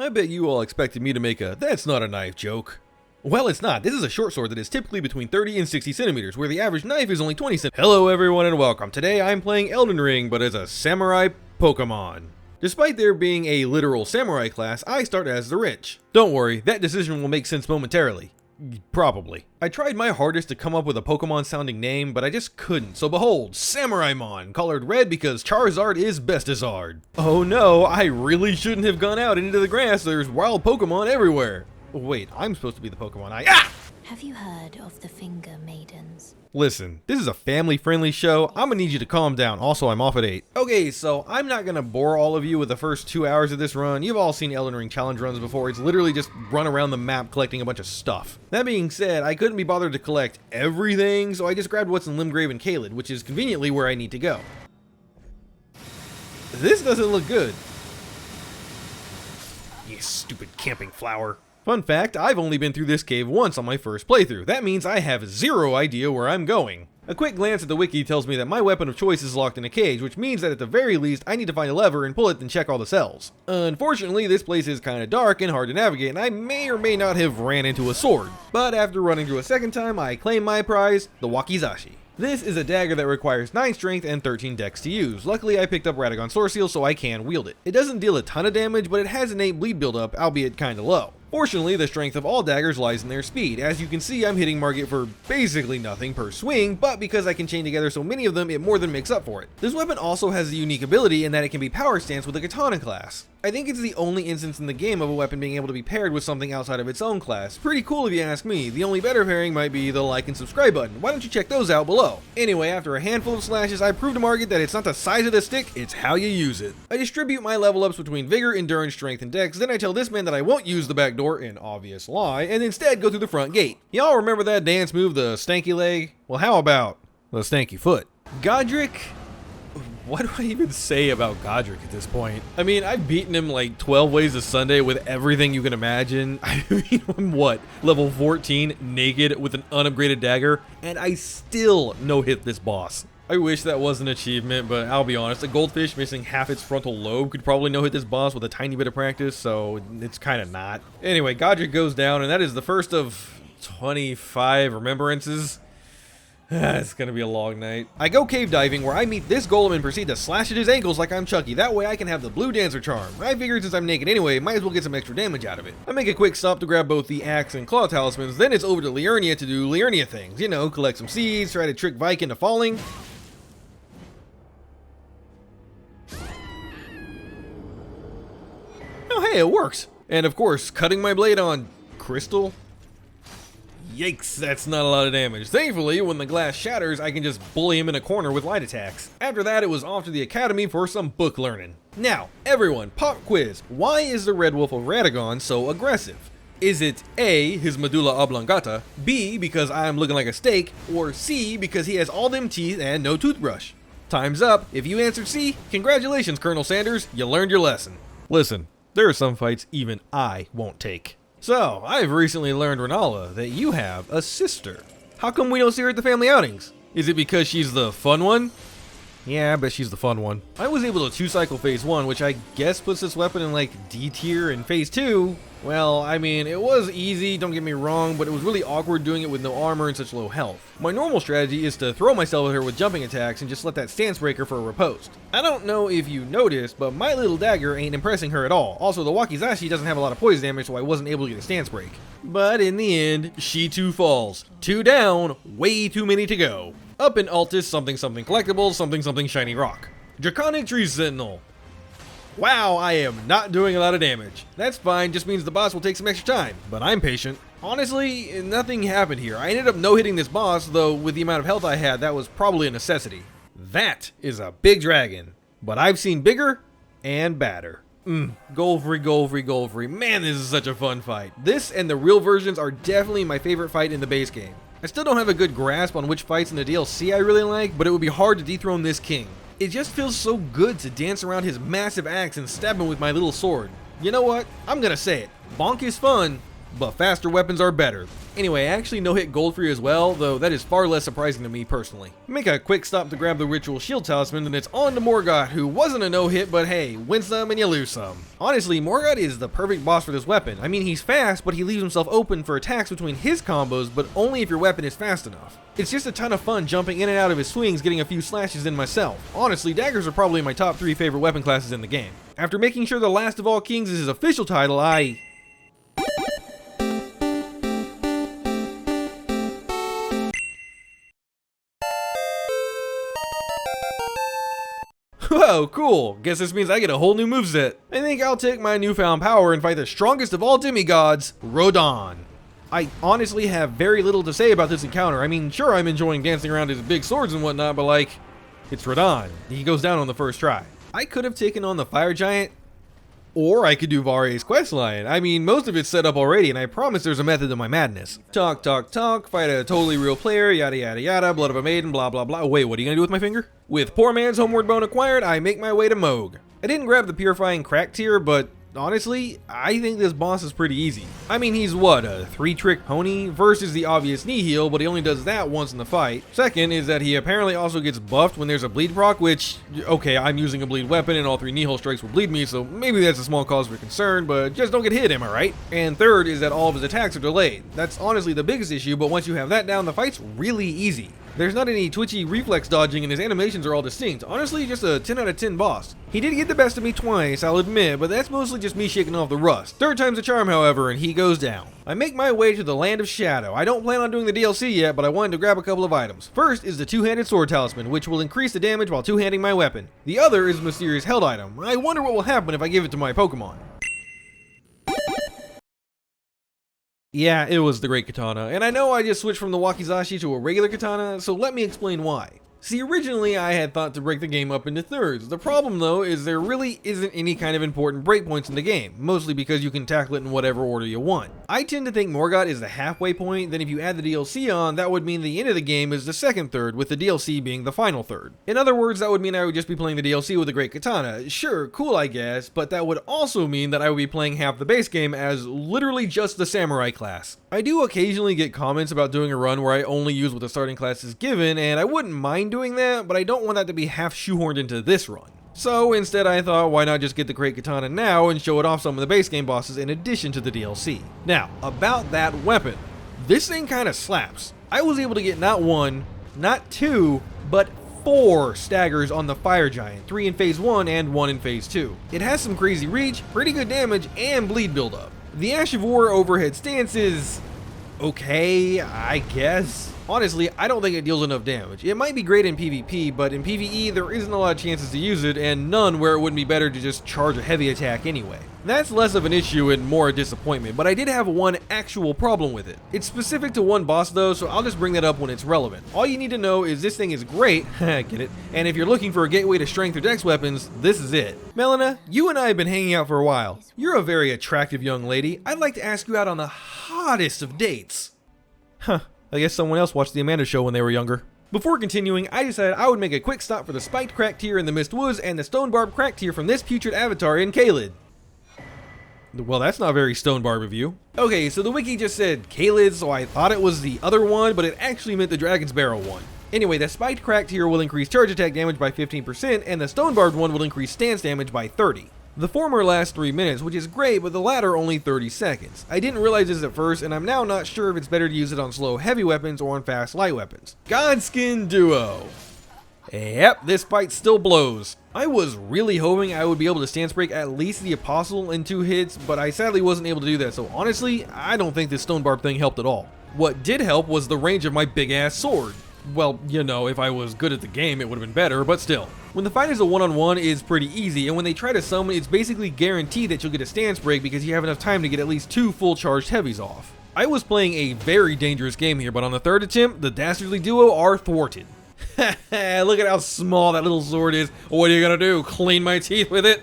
I bet you all expected me to make a "that's not a knife" joke. Well, it's not. This is a short sword that is typically between 30 and 60 centimeters, where the average knife is only 20 centimeters. Hello everyone and welcome. Today I'm playing Elden Ring, but as a samurai Pokemon. Despite there being a literal samurai class, I start as the Wrench. Don't worry, that decision will make sense momentarily. Probably. I tried my hardest to come up with a Pokemon sounding name, but I just couldn't, so behold, Samuraimon, colored red because Charizard is Bestizard. Oh no, I really shouldn't have gone out into the grass, there's wild Pokemon everywhere. Wait, I'm supposed to be the Pokemon Have you heard of the Finger Maidens? Listen, this is a family-friendly show. I'm gonna need you to calm down. Also, I'm off at 8. Okay, so I'm not gonna bore all of you with the first 2 hours of this run. You've all seen Elden Ring challenge runs before. It's literally just run around the map collecting a bunch of stuff. That being said, I couldn't be bothered to collect everything, so I just grabbed what's in Limgrave and Caelid, which is conveniently where I need to go. This doesn't look good. You stupid camping flower. Fun fact, I've only been through this cave once on my first playthrough. That means I have zero idea where I'm going. A quick glance at the wiki tells me that my weapon of choice is locked in a cage, which means that at the very least I need to find a lever and pull it and check all the cells. Unfortunately, this place is kinda dark and hard to navigate, and I may or may not have ran into a sword. But after running through a second time, I claim my prize, the Wakizashi. This is a dagger that requires 9 strength and 13 dex to use. Luckily, I picked up Radahn Sword Seal so I can wield it. It doesn't deal a ton of damage, but it has innate bleed buildup, albeit kinda low. Fortunately, the strength of all daggers lies in their speed. As you can see, I'm hitting Margit for basically nothing per swing, but because I can chain together so many of them, it more than makes up for it. This weapon also has a unique ability in that it can be power stance with the katana class. I think it's the only instance in the game of a weapon being able to be paired with something outside of its own class. Pretty cool if you ask me. The only better pairing might be the like and subscribe button. Why don't you check those out below? Anyway, after a handful of slashes, I proved to Margit that it's not the size of the stick, it's how you use it. I distribute my level ups between vigor, endurance, strength, and dex, then I tell this man that I won't use the back door, an obvious lie, and instead go through the front gate. Y'all remember that dance move, the stanky leg? Well, how about the stanky foot? Godric? What do I even say about Godric at this point? I mean, I've beaten him like 12 ways to Sunday with everything you can imagine. I mean, I'm what? Level 14, naked, with an unupgraded dagger, and I still no-hit this boss. I wish that was an achievement, but I'll be honest, a goldfish missing half its frontal lobe could probably no-hit this boss with a tiny bit of practice, so it's kind of not. Anyway, Godric goes down, and that is the first of 25 remembrances. It's gonna be a long night. I go cave diving where I meet this golem and proceed to slash at his ankles like I'm Chucky. That way I can have the blue dancer charm. I figured since I'm naked anyway, might as well get some extra damage out of it. I make a quick stop to grab both the axe and claw talismans, then it's over to Liurnia to do Liurnia things. You know, collect some seeds, try to trick Vike into falling. Oh hey, it works! And of course, cutting my blade on crystal. Yikes, that's not a lot of damage. Thankfully, when the glass shatters, I can just bully him in a corner with light attacks. After that, it was off to the academy for some book learning. Now, everyone, pop quiz. Why is the Red Wolf of Radahn so aggressive? Is it A, his medulla oblongata, B, because I'm looking like a steak, or C, because he has all them teeth and no toothbrush? Time's up. If you answered C, congratulations, Colonel Sanders, you learned your lesson. Listen, there are some fights even I won't take. So, I've recently learned, Renala, that you have a sister. How come we don't see her at the family outings? Is it because she's the fun one? Yeah, I bet she's the fun one. I was able to 2-cycle phase 1, which I guess puts this weapon in like D tier, and phase 2, well, I mean, it was easy, don't get me wrong, but it was really awkward doing it with no armor and such low health. My normal strategy is to throw myself at her with jumping attacks and just let that stance break her for a riposte. I don't know if you noticed, but my little dagger ain't impressing her at all. Also, the Wakizashi doesn't have a lot of poison damage, so I wasn't able to get a stance break. But in the end, she too falls. 2 down, way too many to go. Up in Altus, something collectible, something shiny rock. Draconic Tree Sentinel. Wow, I am not doing a lot of damage. That's fine, just means the boss will take some extra time, but I'm patient. Honestly, nothing happened here. I ended up no-hitting this boss, though with the amount of health I had, that was probably a necessity. That is a big dragon, but I've seen bigger and badder. Golfrey. Man, this is such a fun fight. This and the real versions are definitely my favorite fight in the base game. I still don't have a good grasp on which fights in the DLC I really like, but it would be hard to dethrone this king. It just feels so good to dance around his massive axe and stab him with my little sword. You know what? I'm gonna say it. Bonk is fun, but faster weapons are better. Anyway, I actually no-hit gold free as well, though that is far less surprising to me personally. Make a quick stop to grab the ritual shield talisman, and it's on to Morgott, who wasn't a no-hit, but hey, win some and you lose some. Honestly, Morgott is the perfect boss for this weapon. I mean, he's fast, but he leaves himself open for attacks between his combos, but only if your weapon is fast enough. It's just a ton of fun jumping in and out of his swings, getting a few slashes in myself. Honestly, daggers are probably my top 3 favorite weapon classes in the game. After making sure the Last of All Kings is his official title, Whoa, cool. Guess this means I get a whole new moveset. I think I'll take my newfound power and fight the strongest of all demigods, Radahn. I honestly have very little to say about this encounter. I mean, sure, I'm enjoying dancing around his big swords and whatnot, but like, it's Radahn. He goes down on the first try. I could have taken on the fire giant, or I could do Varye's questline. I mean, most of it's set up already, and I promise there's a method to my madness. Talk, talk, talk, fight a totally real player, yada yada yada, blood of a maiden, blah blah blah. Wait, what are you gonna do with my finger? With poor man's homeward bone acquired, I make my way to Mohg. I didn't grab the purifying crack tier, but honestly, I think this boss is pretty easy. I mean, he's what, a 3-trick pony? Versus the obvious knee heal, but he only does that once in the fight. Second is that he apparently also gets buffed when there's a bleed proc, which, okay, I'm using a bleed weapon and all 3 knee hole strikes will bleed me, so maybe that's a small cause for concern, but just don't get hit, am I right? And third is that all of his attacks are delayed. That's honestly the biggest issue, but once you have that down, the fight's really easy. There's not any twitchy reflex dodging and his animations are all distinct. Honestly, just a 10 out of 10 boss. He did get the best of me twice, I'll admit, but that's mostly just me shaking off the rust. Third time's a charm, however, and he goes down. I make my way to the Land of Shadow. I don't plan on doing the DLC yet, but I wanted to grab a couple of items. First is the two-handed sword talisman, which will increase the damage while two-handing my weapon. The other is a mysterious held item. I wonder what will happen if I give it to my Pokemon. Yeah, it was the Great Katana, and I know I just switched from the Wakizashi to a regular katana, so let me explain why. See, originally I had thought to break the game up into thirds. The problem though is there really isn't any kind of important breakpoints in the game, mostly because you can tackle it in whatever order you want. I tend to think Morgott is the halfway point, then if you add the DLC on, that would mean the end of the game is the second third, with the DLC being the final third. In other words, that would mean I would just be playing the DLC with the Great Katana. Sure, cool I guess, but that would also mean that I would be playing half the base game as literally just the samurai class. I do occasionally get comments about doing a run where I only use what the starting class is given, and I wouldn't mind doing that, but I don't want that to be half shoehorned into this run. So instead I thought, why not just get the Great Katana now and show it off some of the base game bosses in addition to the DLC. Now, about that weapon. This thing kinda slaps. I was able to get not 1, not 2, but 4 staggers on the fire giant, 3 in phase 1 and 1 in phase 2. It has some crazy reach, pretty good damage, and bleed buildup. The Ash of War overhead stance is okay, I guess. Honestly, I don't think it deals enough damage. It might be great in PvP, but in PvE there isn't a lot of chances to use it, and none where it wouldn't be better to just charge a heavy attack anyway. That's less of an issue and more a disappointment, but I did have one actual problem with it. It's specific to one boss though, so I'll just bring that up when it's relevant. All you need to know is this thing is great, get it, and if you're looking for a gateway to strength or dex weapons, this is it. Malenia, you and I have been hanging out for a while. You're a very attractive young lady. I'd like to ask you out on the hottest of dates. Huh. I guess someone else watched the Amanda Show when they were younger. Before continuing, I decided I would make a quick stop for the spiked crack tier in the Mist Woods and the stone barb crack tier from this putrid avatar in Caelid. Well, that's not very stone barb of you. Okay, so the wiki just said Caelid, so I thought it was the other one, but it actually meant the Dragon's Barrow one. Anyway, the spiked crack tier will increase charge attack damage by 15%, and the stone barbed one will increase stance damage by 30%. The former lasts 3 minutes, which is great, but the latter only 30 seconds. I didn't realize this at first, and I'm now not sure if it's better to use it on slow heavy weapons or on fast light weapons. Godskin Duo. Yep, this fight still blows. I was really hoping I would be able to stance break at least the Apostle in 2 hits, but I sadly wasn't able to do that, so honestly, I don't think this stone barb thing helped at all. What did help was the range of my big ass sword. Well, you know, if I was good at the game, it would have been better, but still. When the fight is a one-on-one, it's pretty easy, and when they try to summon, it's basically guaranteed that you'll get a stance break because you have enough time to get at least 2 full charged heavies off. I was playing a very dangerous game here, but on the 3rd attempt, the dastardly duo are thwarted. Look at how small that little sword is. What are you gonna do, clean my teeth with it?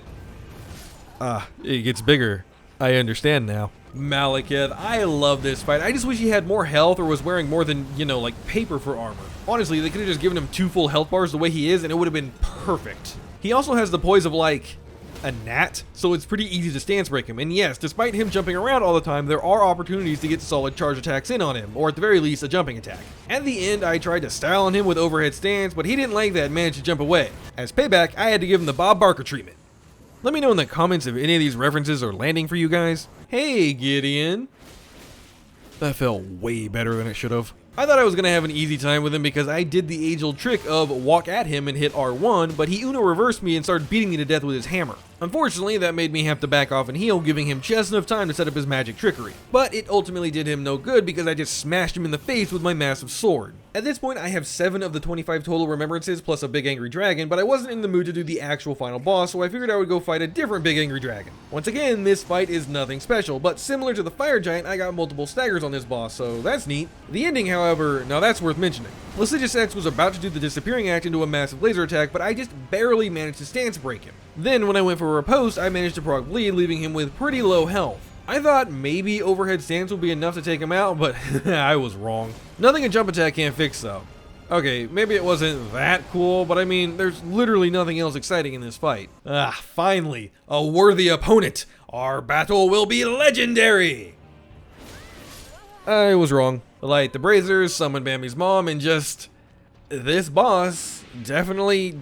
It gets bigger. I understand now. Malekith, I love this fight. I just wish he had more health or was wearing more than, you know, like paper for armor. Honestly, they could have just given him 2 full health bars the way he is and it would have been perfect. He also has the poise of like a gnat, so it's pretty easy to stance break him. And yes, despite him jumping around all the time, there are opportunities to get solid charge attacks in on him, or at the very least, a jumping attack. At the end, I tried to style on him with overhead stance, but he didn't like that and managed to jump away. As payback, I had to give him the Bob Barker treatment. Let me know in the comments if any of these references are landing for you guys. Hey, Gideon. That felt way better than it should have. I thought I was going to have an easy time with him because I did the age-old trick of walk at him and hit R1, but he Uno reversed me and started beating me to death with his hammer. Unfortunately, that made me have to back off and heal, giving him just enough time to set up his magic trickery. But it ultimately did him no good because I just smashed him in the face with my massive sword. At this point, I have 7 of the 25 total remembrances plus a big angry dragon, but I wasn't in the mood to do the actual final boss, so I figured I would go fight a different big angry dragon. Once again, this fight is nothing special, but similar to the fire giant, I got multiple staggers on this boss, so that's neat. The ending, however, now that's worth mentioning. Placiduous X was about to do the disappearing act into a massive laser attack, but I just barely managed to stance break him. Then, when I went for a riposte, I managed to proc bleed, leaving him with pretty low health. I thought maybe overhead stance would be enough to take him out, but I was wrong. Nothing a jump attack can't fix though. Okay, maybe it wasn't that cool, but I mean, there's literally nothing else exciting in this fight. Finally, a worthy opponent. Our battle will be legendary. I was wrong. Light the braziers, summon Bambi's mom, and just... this boss, definitely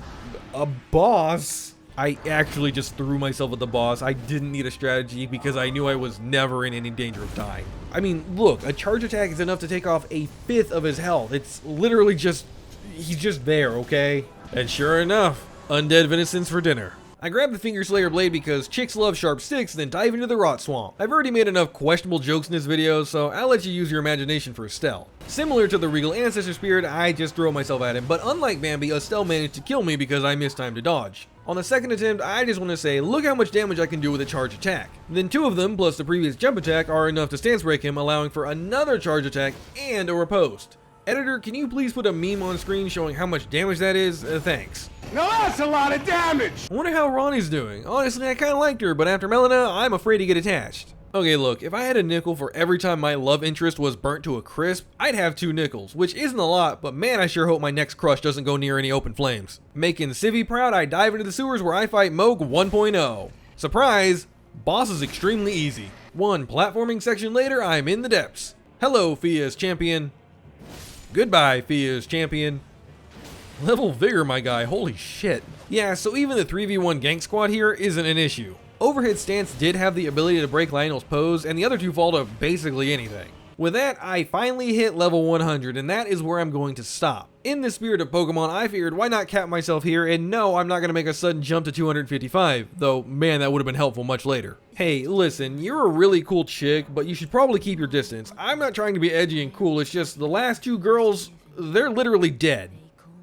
a boss. I actually just threw myself at the boss. I didn't need a strategy because I knew I was never in any danger of dying. I mean, look, a charge attack is enough to take off 1/5 of his health. It's literally just, he's just there, okay? And sure enough, undead venisons for dinner. I grabbed the Finger Slayer blade because chicks love sharp sticks, then dive into the rot swamp. I've already made enough questionable jokes in this video, so I'll let you use your imagination for Estelle. Similar to the Regal Ancestor Spirit, I just throw myself at him, but unlike Bambi, Estelle managed to kill me because I missed time to dodge. On the second attempt, I just want to say, look how much damage I can do with a charge attack. Then 2 of them, plus the previous jump attack, are enough to stance break him, allowing for another charge attack and a riposte. Editor, can you please put a meme on screen showing how much damage that is? Thanks. Now that's a lot of damage! I wonder how Ronnie's doing. Honestly, I kinda liked her, but after Malenia, I'm afraid to get attached. Okay, look, if I had a nickel for every time my love interest was burnt to a crisp, I'd have 2 nickels, which isn't a lot, but man, I sure hope my next crush doesn't go near any open flames. Making Civvy proud, I dive into the sewers where I fight Mohg 1.0. Surprise! Boss is extremely easy. 1 platforming section later, I'm in the depths. Hello, Fia's champion. Goodbye, Fia's champion. Level vigor, my guy, holy shit. Yeah, so even the 3v1 gank squad here isn't an issue. Overhead stance did have the ability to break Lionel's pose, and the other 2 fall to basically anything. With that, I finally hit level 100, and that is where I'm going to stop. In the spirit of Pokemon, I figured why not cap myself here, and no, I'm not going to make a sudden jump to 255, though man, that would have been helpful much later. Hey, listen, you're a really cool chick, but you should probably keep your distance. I'm not trying to be edgy and cool, it's just the last 2 girls, they're literally dead.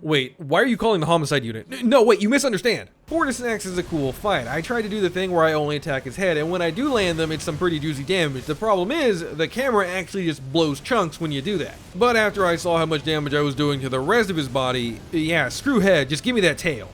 Wait, why are you calling the homicide unit? No, wait, you misunderstand. Fortis X is a cool fight. I try to do the thing where I only attack his head, and when I do land them, it's some pretty juicy damage. The problem is, the camera actually just blows chunks when you do that. But after I saw how much damage I was doing to the rest of his body, yeah, screw head, just give me that tail.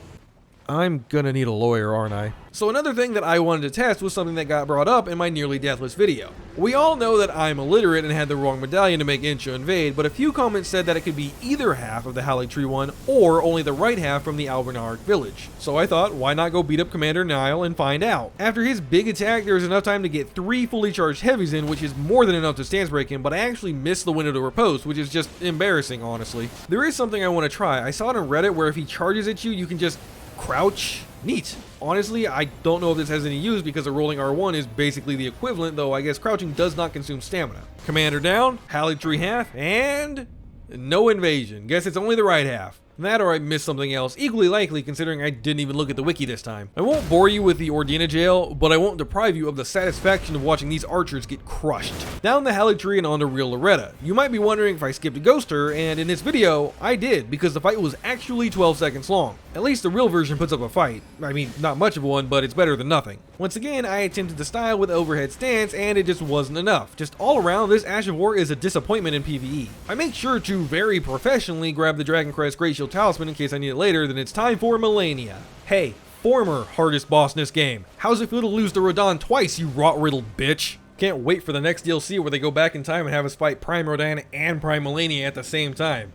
I'm gonna need a lawyer, aren't I? So another thing that I wanted to test was something that got brought up in my nearly deathless video. We all know that I'm illiterate and had the wrong medallion to make Incho invade, but a few comments said that it could be either half of the Haligtree one, or only the right half from the Albernark village. So I thought, why not go beat up Commander Nile and find out? After his big attack, there was enough time to get 3 fully charged heavies in, which is more than enough to stance break him, but I actually missed the window to riposte, which is just embarrassing, honestly. There is something I want to try. I saw it on Reddit where if he charges at you, you can just crouch. Neat. Honestly, I don't know if this has any use because a rolling R1 is basically the equivalent, though I guess crouching does not consume stamina. Commander down, Haligtree half, and no invasion. Guess it's only the right half. That or I missed something else, equally likely considering I didn't even look at the wiki this time. I won't bore you with the Ordina jail, but I won't deprive you of the satisfaction of watching these archers get crushed. Down the Haligtree and onto real Loretta. You might be wondering if I skipped a ghoster, and in this video, I did, because the fight was actually 12 seconds long. At least the real version puts up a fight. I mean, not much of one, but it's better than nothing. Once again, I attempted to style with overhead stance, and it just wasn't enough. Just all around, this Ash of War is a disappointment in PvE. I make sure to very professionally grab the Dragon Crest Great Shield Talisman in case I need it later, then it's time for Malenia. Hey, former hardest boss in this game. How's it feel to lose to Radahn twice, you rot-riddled bitch? Can't wait for the next DLC where they go back in time and have us fight Prime Radahn and Prime Malenia at the same time.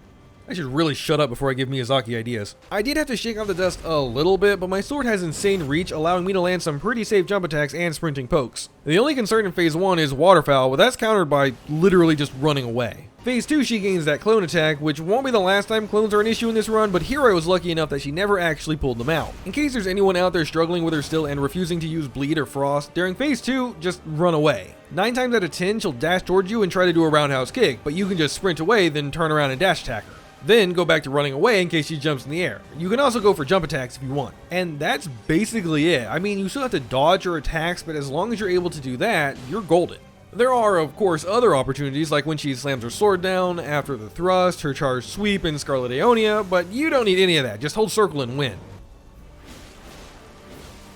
I should really shut up before I give Miyazaki ideas. I did have to shake off the dust a little bit, but my sword has insane reach, allowing me to land some pretty safe jump attacks and sprinting pokes. The only concern in phase 1 is waterfowl, but that's countered by literally just running away. Phase 2 she gains that clone attack, which won't be the last time clones are an issue in this run, but here I was lucky enough that she never actually pulled them out. In case there's anyone out there struggling with her still and refusing to use bleed or frost, during phase 2, just run away. 9 times out of 10 she'll dash towards you and try to do a roundhouse kick, but you can just sprint away, then turn around and dash attack her. Then go back to running away in case she jumps in the air. You can also go for jump attacks if you want. And that's basically it. I mean, you still have to dodge her attacks, but as long as you're able to do that, you're golden. There are, of course, other opportunities, like when she slams her sword down, after the thrust, her charged sweep, and Scarlet Aeonia, but you don't need any of that. Just hold circle and win.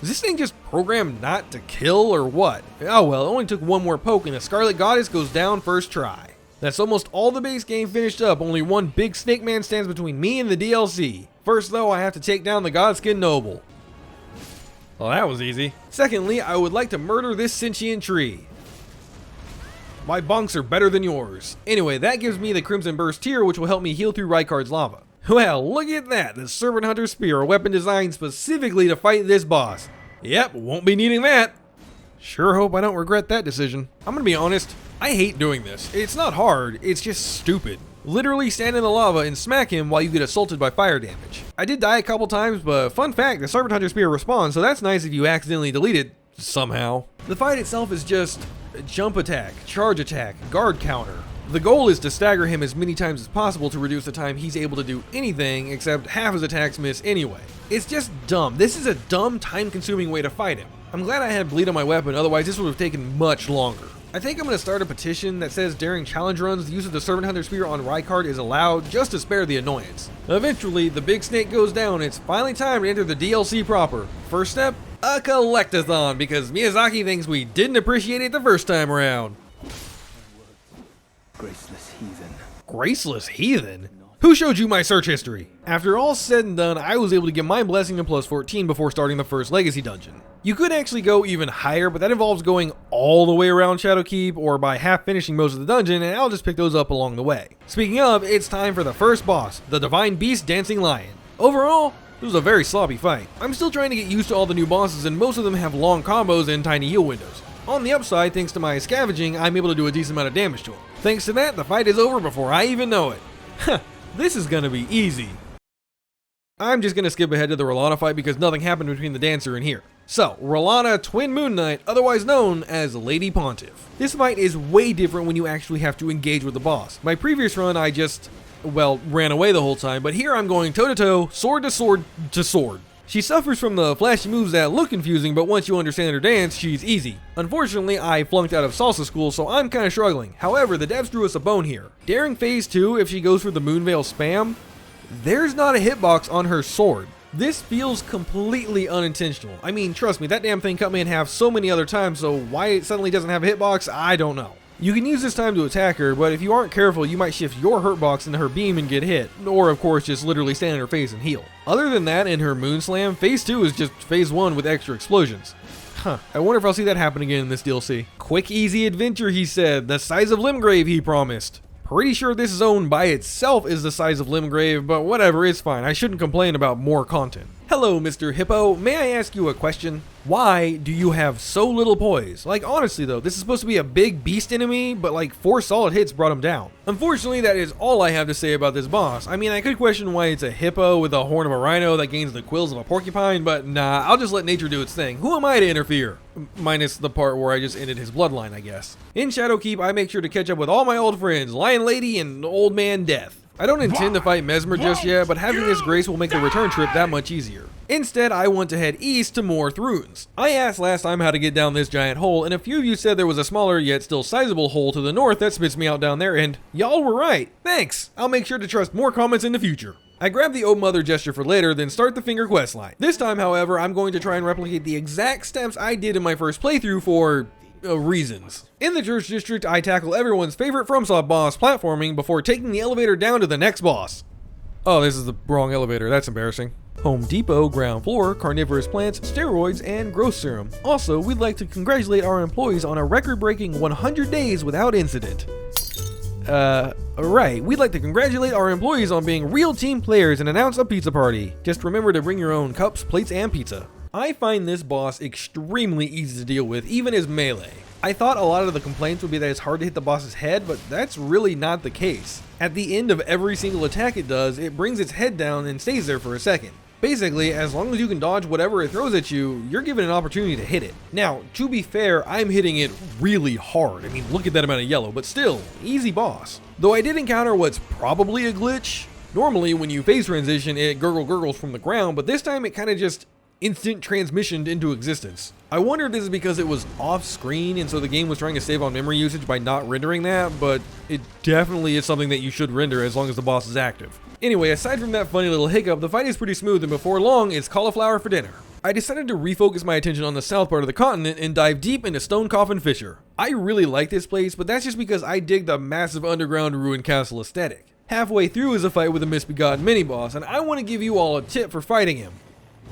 Is this thing just programmed not to kill, or what? Oh well, it only took one more poke, and the Scarlet Goddess goes down first try. That's almost all the base game finished up. Only one big snake man stands between me and the DLC. First though, I have to take down the Godskin Noble. Well, that was easy. Secondly, I would like to murder this sentient tree. My bonks are better than yours. Anyway, that gives me the Crimson Burst tier, which will help me heal through Rykard's lava. Well, look at that, the Serpent Hunter Spear, a weapon designed specifically to fight this boss. Yep, won't be needing that. Sure hope I don't regret that decision. I'm gonna be honest, I hate doing this. It's not hard, it's just stupid. Literally stand in the lava and smack him while you get assaulted by fire damage. I did die a couple times, but fun fact, the Serpent Hunter Spear respawns, so that's nice if you accidentally delete it somehow. The fight itself is just jump attack, charge attack, guard counter. The goal is to stagger him as many times as possible to reduce the time he's able to do anything, except half his attacks miss anyway. It's just dumb. This is a dumb, time-consuming way to fight him. I'm glad I had bleed on my weapon, otherwise this would have taken much longer. I think I'm going to start a petition that says during challenge runs, the use of the Serpent Hunter Spear on Rykard is allowed, just to spare the annoyance. Eventually, the big snake goes down, it's finally time to enter the DLC proper. First step, a collectathon, because Miyazaki thinks we didn't appreciate it the first time around. Graceless heathen. Graceless heathen? Who showed you my search history? After all said and done, I was able to get my blessing to plus 14 before starting the first legacy dungeon. You could actually go even higher, but that involves going all the way around Shadowkeep or by half finishing most of the dungeon, and I'll just pick those up along the way. Speaking of, it's time for the first boss, the Divine Beast Dancing Lion. Overall, it was a very sloppy fight. I'm still trying to get used to all the new bosses, and most of them have long combos and tiny heal windows. On the upside, thanks to my scavenging, I'm able to do a decent amount of damage to him. Thanks to that, the fight is over before I even know it. Huh, this is gonna be easy. I'm just gonna skip ahead to the Rolana fight because nothing happened between the dancer and here. So, Rolana Twin Moon Knight, otherwise known as Lady Pontiff. This fight is way different when you actually have to engage with the boss. My previous run, I just, well, ran away the whole time, but here I'm going toe to toe, sword to sword to sword. She suffers from the flashy moves that look confusing, but once you understand her dance, she's easy. Unfortunately, I flunked out of salsa school, so I'm kinda struggling. However, the devs drew us a bone here. During phase 2, if she goes for the Moonveil spam, there's not a hitbox on her sword. This feels completely unintentional. I mean, trust me, that damn thing cut me in half so many other times, so why it suddenly doesn't have a hitbox, I don't know. You can use this time to attack her, but if you aren't careful, you might shift your hurt box into her beam and get hit, or of course just literally stand in her face and heal. Other than that, in her Moon Slam, phase 2 is just phase 1 with extra explosions. Huh, I wonder if I'll see that happen again in this DLC. Quick easy adventure, he said, the size of Limgrave he promised. Pretty sure this zone by itself is the size of Limgrave, but whatever, it's fine. I shouldn't complain about more content. Hello, Mr. Hippo. May I ask you a question? Why do you have so little poise? Like, honestly though, this is supposed to be a big beast enemy, but like 4 solid hits brought him down. Unfortunately, that is all I have to say about this boss. I mean, I could question why it's a hippo with the horn of a rhino that gains the quills of a porcupine, but nah, I'll just let nature do its thing. Who am I to interfere? Minus the part where I just ended his bloodline, I guess. In Shadowkeep, I make sure to catch up with all my old friends, Lion Lady and Old Man Death. I don't intend to fight Mesmer just yet, but having this grace will make the return trip that much easier. Instead, I want to head east to Morth Ruins. I asked last time how to get down this giant hole, and a few of you said there was a smaller yet still sizable hole to the north that spits me out down there, and y'all were right. Thanks! I'll make sure to trust more comments in the future. I grabbed the Old Mother gesture for later, then start the finger questline. This time, however, I'm going to try and replicate the exact steps I did in my first playthrough for reasons. In the Church District, I tackle everyone's favorite FromSoft boss, platforming, before taking the elevator down to the next boss. Oh, this is the wrong elevator, that's embarrassing. Home Depot, ground floor, carnivorous plants, steroids, and growth serum. Also, we'd like to congratulate our employees on a record-breaking 100 days without incident. Right, we'd like to congratulate our employees on being real team players and announce a pizza party. Just remember to bring your own cups, plates, and pizza. I find this boss extremely easy to deal with, even as melee. I thought a lot of the complaints would be that it's hard to hit the boss's head, but that's really not the case. At the end of every single attack it does, it brings its head down and stays there for a second. Basically, as long as you can dodge whatever it throws at you, you're given an opportunity to hit it. Now, to be fair, I'm hitting it really hard. I mean, look at that amount of yellow, but still, easy boss. Though I did encounter what's probably a glitch. Normally, when you phase transition, it gurgles from the ground, but this time it kind of just instant transmissioned into existence. I wonder if this is because it was off screen and so the game was trying to save on memory usage by not rendering that, but it definitely is something that you should render as long as the boss is active. Anyway, aside from that funny little hiccup, the fight is pretty smooth, and before long, it's cauliflower for dinner. I decided to refocus my attention on the south part of the continent and dive deep into Stone Coffin Fissure. I really like this place, but that's just because I dig the massive underground ruined castle aesthetic. Halfway through is a fight with a misbegotten mini-boss, and I want to give you all a tip for fighting him.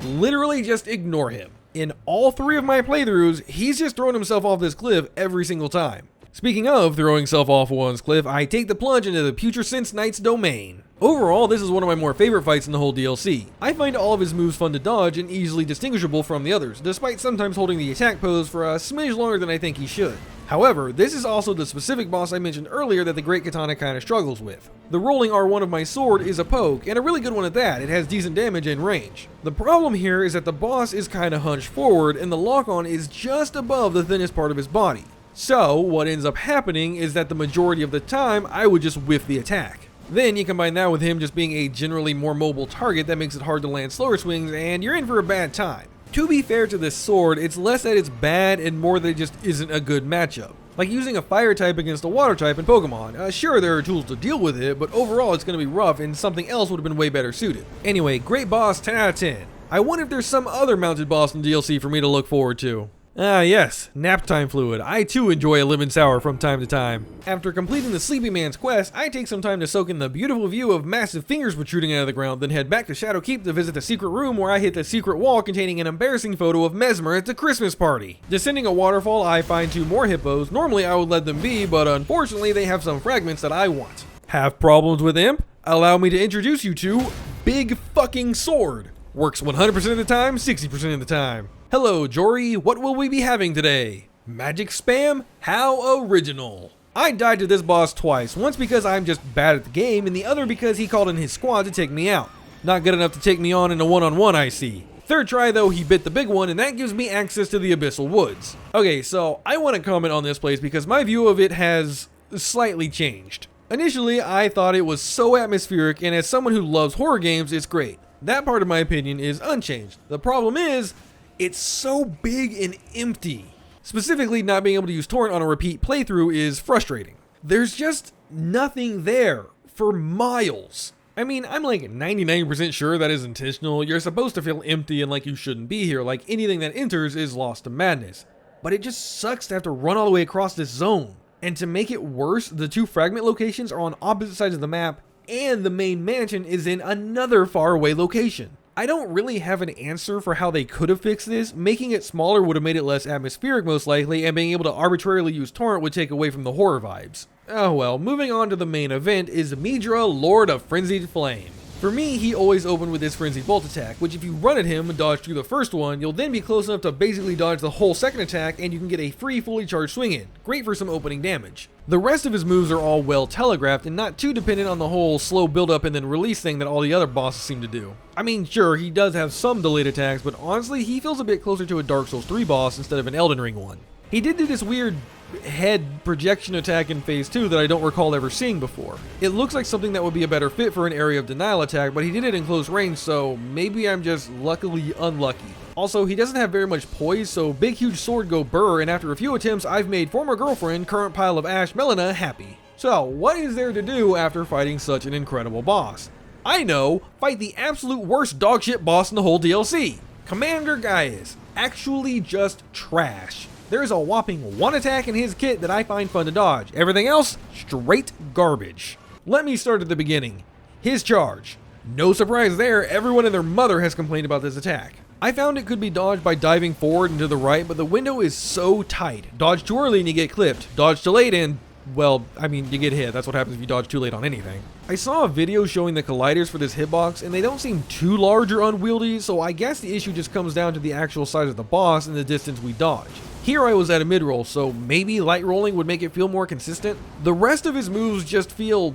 Literally just ignore him. In all 3 of my playthroughs, he's just throwing himself off this cliff every single time. Speaking of throwing himself off one's cliff, I take the plunge into the Putrescence Knight's domain. Overall, this is one of my more favorite fights in the whole DLC. I find all of his moves fun to dodge and easily distinguishable from the others, despite sometimes holding the attack pose for a smidge longer than I think he should. However, this is also the specific boss I mentioned earlier that the Great Katana kinda struggles with. The rolling R1 of my sword is a poke, and a really good one at that. It has decent damage and range. The problem here is that the boss is kinda hunched forward, and the lock-on is just above the thinnest part of his body. So, what ends up happening is that the majority of the time, I would just whiff the attack. Then you combine that with him just being a generally more mobile target that makes it hard to land slower swings, and you're in for a bad time. To be fair to this sword, it's less that it's bad and more that it just isn't a good matchup. Like using a fire type against a water type in Pokemon. Sure, there are tools to deal with it, but overall it's going to be rough and something else would have been way better suited. Anyway, great boss, 10 out of 10. I wonder if there's some other mounted boss in DLC for me to look forward to. Ah yes, nap time fluid. I too enjoy a lemon sour from time to time. After completing the Sleepy Man's quest, I take some time to soak in the beautiful view of massive fingers protruding out of the ground, then head back to Shadowkeep to visit the secret room where I hit the secret wall containing an embarrassing photo of Mesmer at the Christmas party. Descending a waterfall, I find 2 more hippos. Normally I would let them be, but unfortunately they have some fragments that I want. Have problems with Imp? Allow me to introduce you to Big Fucking Sword. Works 100% of the time, 60% of the time. Hello, Jory. What will we be having today? Magic spam? How original. I died to this boss twice, once because I'm just bad at the game, and the other because he called in his squad to take me out. Not good enough to take me on in a one-on-one, I see. Third try though, he bit the big one, and that gives me access to the Abyssal Woods. Okay, so I want to comment on this place because my view of it has slightly changed. Initially, I thought it was so atmospheric, and as someone who loves horror games, it's great. That part of my opinion is unchanged. The problem is, it's so big and empty. Specifically, not being able to use torrent on a repeat playthrough is frustrating. There's just nothing there for miles. I mean, I'm like 99% sure that is intentional. You're supposed to feel empty and like you shouldn't be here, like anything that enters is lost to madness. But it just sucks to have to run all the way across this zone. And to make it worse, the 2 fragment locations are on opposite sides of the map, and the main mansion is in another faraway location. I don't really have an answer for how they could have fixed this. Making it smaller would have made it less atmospheric most likely, and being able to arbitrarily use torrent would take away from the horror vibes. Oh well, moving on to the main event is Midra, Lord of Frenzied Flame. For me, he always opened with his Frenzied Bolt attack, which if you run at him and dodge through the first one, you'll then be close enough to basically dodge the whole second attack and you can get a free fully charged swing in. Great for some opening damage. The rest of his moves are all well telegraphed and not too dependent on the whole slow build up and then release thing that all the other bosses seem to do. I mean, sure, he does have some delayed attacks, but honestly, he feels a bit closer to a Dark Souls 3 boss instead of an Elden Ring one. He did do this weird head projection attack in phase 2 that I don't recall ever seeing before. It looks like something that would be a better fit for an area of denial attack, but he did it in close range, so maybe I'm just luckily unlucky. Also, he doesn't have very much poise, so big huge sword go burr, and after a few attempts, I've made former girlfriend, current pile of ash, Malenia, happy. So, what is there to do after fighting such an incredible boss? I know, fight the absolute worst dogshit boss in the whole DLC. Commander Gaius. Actually just trash. There's a whopping 1 attack in his kit that I find fun to dodge. Everything else, straight garbage. Let me start at the beginning. His charge. No surprise there, everyone and their mother has complained about this attack. I found it could be dodged by diving forward and to the right, but the window is so tight. Dodge too early and you get clipped. Dodge too late and well, I mean, you get hit. That's what happens if you dodge too late on anything. I saw a video showing the colliders for this hitbox, and they don't seem too large or unwieldy, so I guess the issue just comes down to the actual size of the boss and the distance we dodge. Here I was at a mid-roll, so maybe light rolling would make it feel more consistent. The rest of his moves just feel...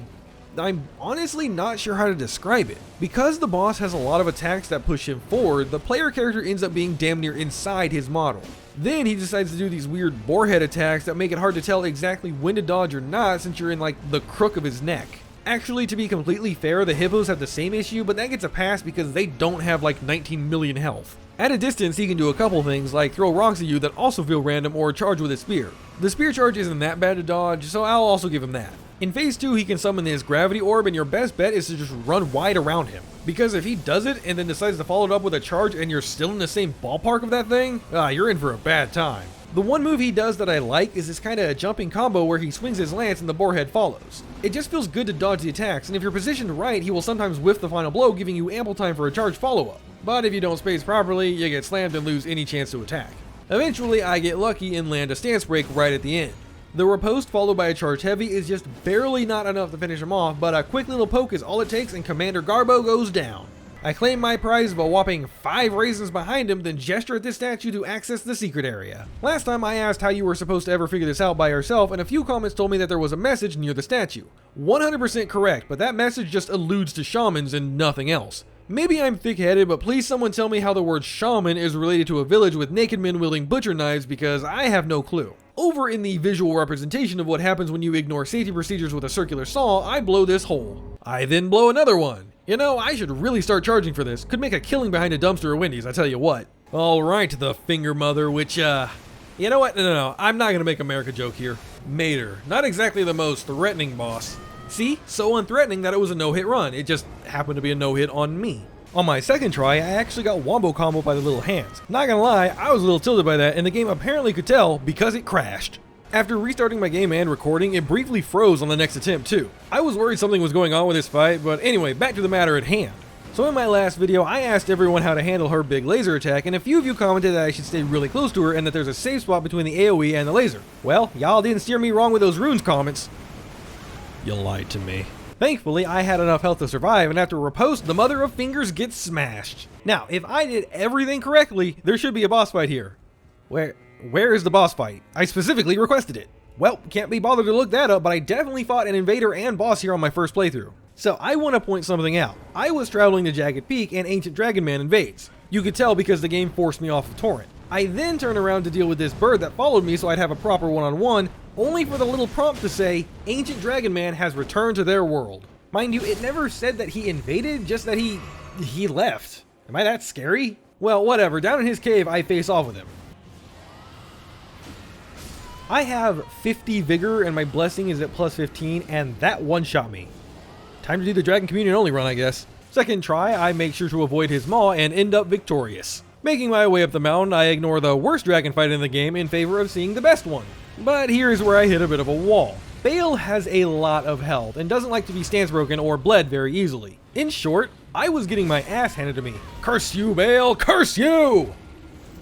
I'm honestly not sure how to describe it. Because the boss has a lot of attacks that push him forward, the player character ends up being damn near inside his model. Then he decides to do these weird boarhead attacks that make it hard to tell exactly when to dodge or not since you're in like the crook of his neck. Actually, to be completely fair, the hippos have the same issue, but that gets a pass because they don't have like 19 million health. At a distance, he can do a couple things, like throw rocks at you that also feel random or charge with a spear. The spear charge isn't that bad to dodge, so I'll also give him that. In phase 2, he can summon his gravity orb, and your best bet is to just run wide around him. Because if he does it and then decides to follow it up with a charge and you're still in the same ballpark of that thing, you're in for a bad time. The one move he does that I like is this kind of jumping combo where he swings his lance and the boarhead follows. It just feels good to dodge the attacks, and if you're positioned right, he will sometimes whiff the final blow, giving you ample time for a charge follow-up. But if you don't space properly, you get slammed and lose any chance to attack. Eventually, I get lucky and land a stance break right at the end. The riposte followed by a charge heavy is just barely not enough to finish him off, but a quick little poke is all it takes and Commander Garbo goes down. I claim my prize of a whopping 5 raisins behind him, then gesture at this statue to access the secret area. Last time I asked how you were supposed to ever figure this out by yourself, and a few comments told me that there was a message near the statue. 100% correct, but that message just alludes to shamans and nothing else. Maybe I'm thick-headed, but please someone tell me how the word shaman is related to a village with naked men wielding butcher knives, because I have no clue. Over in the visual representation of what happens when you ignore safety procedures with a circular saw, I blow this hole. I then blow another one. You know, I should really start charging for this. Could make a killing behind a dumpster at Wendy's, I tell you what. Alright, the finger mother, which, you know what? No, I'm not gonna make a America joke here. Mater, not exactly the most threatening boss. See? So unthreatening that it was a no-hit run. It just happened to be a no-hit on me. On my second try, I actually got wombo combo by the little hands. Not gonna lie, I was a little tilted by that, and the game apparently could tell because it crashed. After restarting my game and recording, it briefly froze on the next attempt too. I was worried something was going on with this fight, but anyway, back to the matter at hand. So in my last video, I asked everyone how to handle her big laser attack, and a few of you commented that I should stay really close to her and that there's a safe spot between the AoE and the laser. Well, y'all didn't steer me wrong with those runes comments. You lied to me. Thankfully, I had enough health to survive, and after a riposte, the mother of fingers gets smashed. Now, if I did everything correctly, there should be a boss fight here. Where is the boss fight? I specifically requested it. Well, can't be bothered to look that up, but I definitely fought an invader and boss here on my first playthrough. So I want to point something out. I was traveling to Jagged Peak and Ancient Dragon Man invades. You could tell because the game forced me off of Torrent. I then turned around to deal with this bird that followed me so I'd have a proper one-on-one, only for the little prompt to say, Ancient Dragon Man has returned to their world. Mind you, it never said that he invaded, just that he left. Am I that scary? Well, whatever, down in his cave, I face off with him. I have 50 vigor and my blessing is at plus 15, and that one-shot me. Time to do the Dragon Communion only run, I guess. Second try, I make sure to avoid his maw and end up victorious. Making my way up the mountain, I ignore the worst dragon fight in the game in favor of seeing the best one. But here's where I hit a bit of a wall. Bale has a lot of health and doesn't like to be stance broken or bled very easily. In short, I was getting my ass handed to me. Curse you, Bale! Curse you!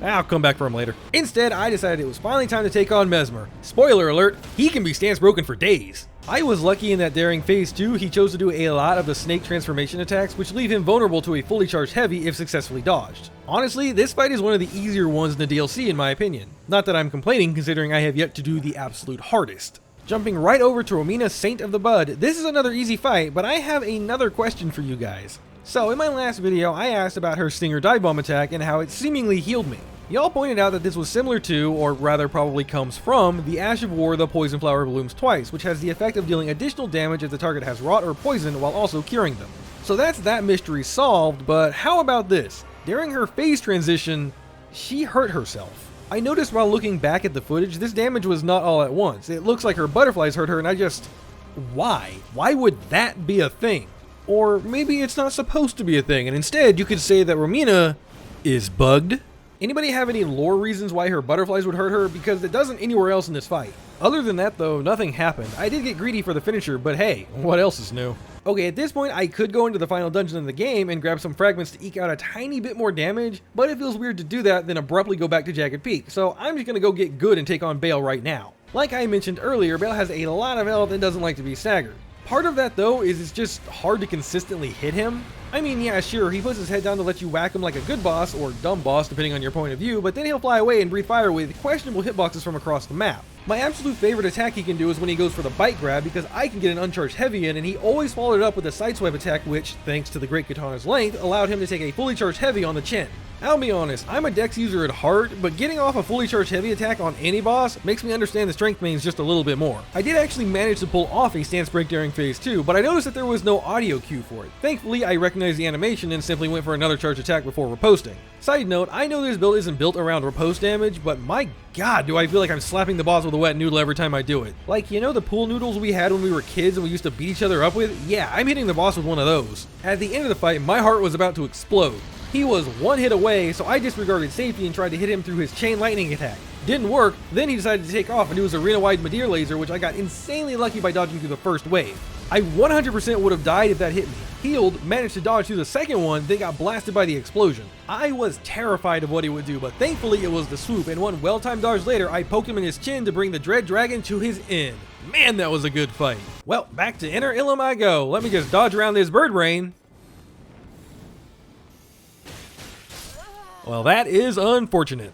I'll come back for him later. Instead, I decided it was finally time to take on Mesmer. Spoiler alert, he can be stance broken for days. I was lucky in that during phase 2, he chose to do a lot of the snake transformation attacks, which leave him vulnerable to a fully charged heavy if successfully dodged. Honestly, this fight is one of the easier ones in the DLC in my opinion. Not that I'm complaining, considering I have yet to do the absolute hardest. Jumping right over to Romina, Saint of the Bud, this is another easy fight, but I have another question for you guys. So in my last video, I asked about her Stinger Dive Bomb attack and how it seemingly healed me. Y'all pointed out that this was similar to, or rather probably comes from, the Ash of War the Poison Flower blooms twice, which has the effect of dealing additional damage if the target has rot or poison while also curing them. So that's that mystery solved, but how about this? During her phase transition, she hurt herself. I noticed while looking back at the footage, this damage was not all at once. It looks like her butterflies hurt her and I just... Why? Why would that be a thing? Or maybe it's not supposed to be a thing, and instead you could say that Romina is bugged? Anybody have any lore reasons why her butterflies would hurt her? Because it doesn't anywhere else in this fight. Other than that though, nothing happened. I did get greedy for the finisher, but hey, what else is new? Okay, at this point I could go into the final dungeon in the game and grab some fragments to eke out a tiny bit more damage, but it feels weird to do that then abruptly go back to Jagged Peak, so I'm just gonna go get good and take on Bale right now. Like I mentioned earlier, Bale has a lot of health and doesn't like to be staggered. Part of that though is it's just hard to consistently hit him. I mean, yeah, sure, he puts his head down to let you whack him like a good boss, or dumb boss depending on your point of view, but then he'll fly away and breathe fire with questionable hitboxes from across the map. My absolute favorite attack he can do is when he goes for the bite grab, because I can get an uncharged heavy in, and he always followed it up with a sideswipe attack which, thanks to the great katana's length, allowed him to take a fully charged heavy on the chin. I'll be honest, I'm a dex user at heart, but getting off a fully charged heavy attack on any boss makes me understand the strength mains just a little bit more. I did actually manage to pull off a stance break during phase 2, but I noticed that there was no audio cue for it. Thankfully, I recognized the animation and simply went for another charge attack before riposting. Side note, I know this build isn't built around riposte damage, but my god do I feel like I'm slapping the boss with a wet noodle every time I do it. Like, you know the pool noodles we had when we were kids and we used to beat each other up with? Yeah, I'm hitting the boss with one of those. At the end of the fight, my heart was about to explode. He was one hit away, so I disregarded safety and tried to hit him through his chain lightning attack. Didn't work, then he decided to take off and do his arena-wide Madeir laser, which I got insanely lucky by dodging through the first wave. I 100% would have died if that hit me. Healed, managed to dodge through the second one, then got blasted by the explosion. I was terrified of what he would do, but thankfully it was the swoop, and one well-timed dodge later, I poked him in his chin to bring the Dread Dragon to his end. Man, that was a good fight. Well, back to Inner Ilum I go. Let me just dodge around this bird brain. Well, that is unfortunate.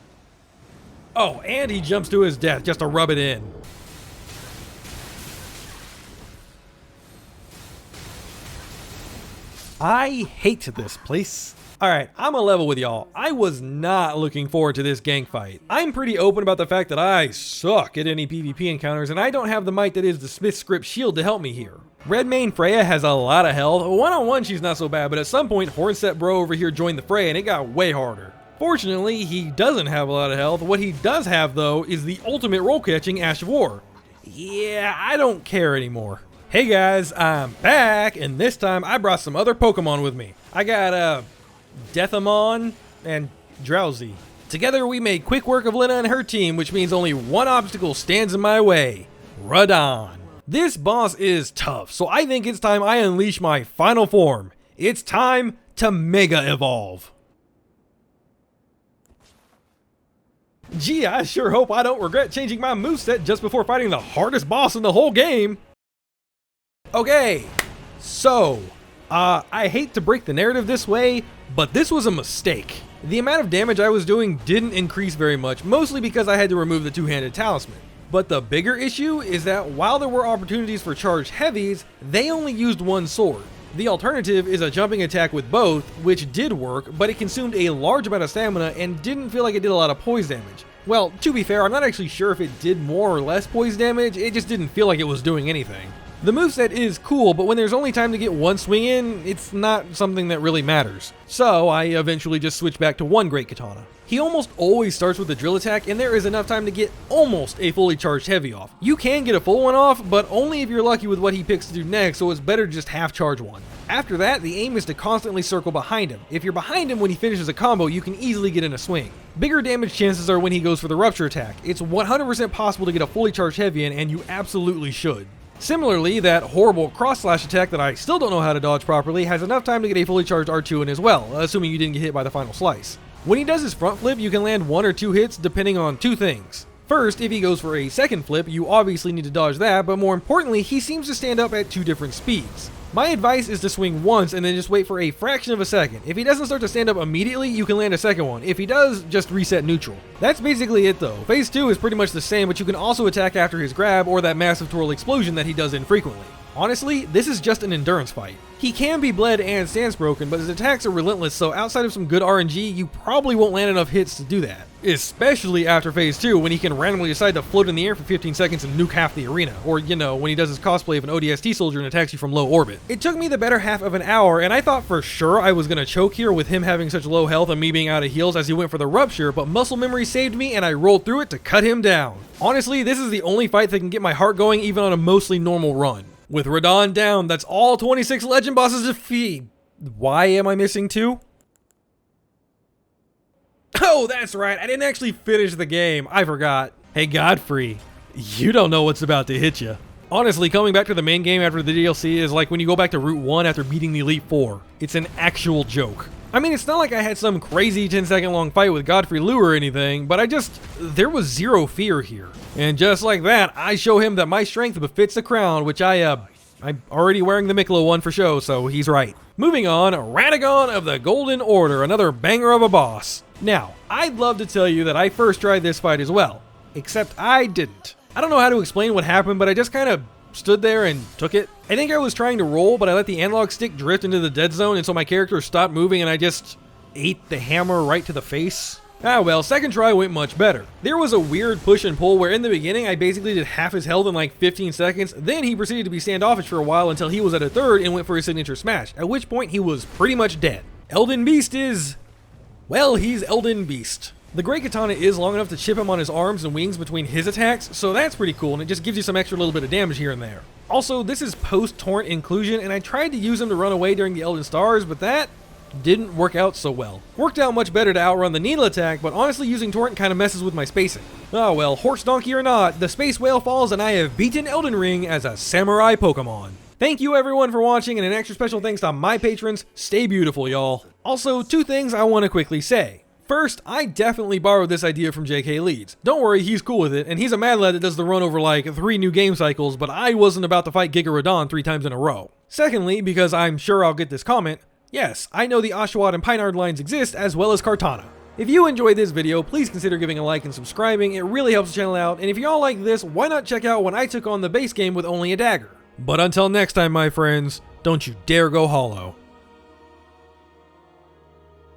Oh, and he jumps to his death just to rub it in. I hate this place. Alright, I'm a level with y'all. I was not looking forward to this gank fight. I'm pretty open about the fact that I suck at any PvP encounters, and I don't have the might that is the Smith Script shield to help me here. Redmane Freya has a lot of health. One-on-one she's not so bad, but at some point Hornset Bro over here joined the fray and it got way harder. Fortunately, he doesn't have a lot of health. What he does have, though, is the ultimate roll-catching Ash of War. Yeah, I don't care anymore. Hey guys, I'm back, and this time I brought some other Pokemon with me. I got, Deathamon and Drowsy. Together we made quick work of Lena and her team, which means only one obstacle stands in my way. Radahn. This boss is tough, so I think it's time I unleash my final form. It's time to Mega Evolve. Gee, I sure hope I don't regret changing my moveset just before fighting the hardest boss in the whole game. Okay, so, I hate to break the narrative this way, but this was a mistake. The amount of damage I was doing didn't increase very much, mostly because I had to remove the two-handed talisman. But the bigger issue is that while there were opportunities for charged heavies, they only used one sword. The alternative is a jumping attack with both, which did work, but it consumed a large amount of stamina and didn't feel like it did a lot of poise damage. Well, to be fair, I'm not actually sure if it did more or less poise damage, it just didn't feel like it was doing anything. The moveset is cool, but when there's only time to get one swing in, it's not something that really matters. So I eventually just switched back to one great katana. He almost always starts with a drill attack, and there is enough time to get almost a fully charged heavy off. You can get a full one off, but only if you're lucky with what he picks to do next, so it's better to just half charge one. After that, the aim is to constantly circle behind him. If you're behind him when he finishes a combo, you can easily get in a swing. Bigger damage chances are when he goes for the rupture attack. It's 100% possible to get a fully charged heavy in, and you absolutely should. Similarly, that horrible cross-slash attack that I still don't know how to dodge properly has enough time to get a fully charged R2 in as well, assuming you didn't get hit by the final slice. When he does his front flip, you can land 1 or 2 hits depending on 2 things. First, if he goes for a second flip, you obviously need to dodge that, but more importantly, he seems to stand up at 2 different speeds. My advice is to swing once and then just wait for a fraction of a second. If he doesn't start to stand up immediately, you can land a second one. If he does, just reset neutral. That's basically it though. Phase 2 is pretty much the same, but you can also attack after his grab or that massive twirl explosion that he does infrequently. Honestly, this is just an endurance fight. He can be bled and stance broken, but his attacks are relentless, so outside of some good RNG, you probably won't land enough hits to do that. Especially after phase 2, when he can randomly decide to float in the air for 15 seconds and nuke half the arena, or you know, when he does his cosplay of an ODST soldier and attacks you from low orbit. It took me the better half of an hour, and I thought for sure I was gonna choke here with him having such low health and me being out of heals as he went for the rupture, but muscle memory saved me and I rolled through it to cut him down. Honestly, this is the only fight that can get my heart going even on a mostly normal run. With Radahn down, that's all 26 legend bosses defeat. Why am I missing 2? Oh, that's right, I didn't actually finish the game. I forgot. Hey Godfrey, you don't know what's about to hit you. Honestly, coming back to the main game after the DLC is like when you go back to Route 1 after beating the Elite Four. It's an actual joke. I mean, it's not like I had some crazy 10-second long fight with Godfrey Liu or anything, but there was zero fear here. And just like that, I show him that my strength befits the crown, which I'm already wearing the Miklo one for show, so he's right. Moving on, Radahn of the Golden Order, another banger of a boss. Now, I'd love to tell you that I first tried this fight as well, except I didn't. I don't know how to explain what happened, but I just kind of stood there and took it. I think I was trying to roll, but I let the analog stick drift into the dead zone, and so my character stopped moving and I just ate the hammer right to the face. Ah well, second try went much better. There was a weird push and pull where in the beginning I basically did half his health in like 15 seconds, then he proceeded to be standoffish for a while until he was at a third and went for his signature smash, at which point he was pretty much dead. Elden Beast is... well, he's Elden Beast. The Great Katana is long enough to chip him on his arms and wings between his attacks, so that's pretty cool, and it just gives you some extra little bit of damage here and there. Also, this is post-torrent inclusion, and I tried to use him to run away during the Elden Stars, but that didn't work out so well. Worked out much better to outrun the needle attack, but honestly using torrent kind of messes with my spacing. Oh well, horse donkey or not, the space whale falls and I have beaten Elden Ring as a samurai Pokemon. Thank you everyone for watching, and an extra special thanks to my patrons. Stay beautiful, y'all. Also, two things I want to quickly say. First, I definitely borrowed this idea from J.K. Leeds. Don't worry, he's cool with it, and he's a mad lad that does the run over like 3 new game cycles, but I wasn't about to fight Giga Radahn 3 times in a row. Secondly, because I'm sure I'll get this comment, yes, I know the Oshawott and Pinard lines exist, as well as Kartana. If you enjoyed this video, please consider giving a like and subscribing. It really helps the channel out, and if y'all like this, why not check out when I took on the base game with only a dagger? But until next time, my friends, don't you dare go hollow.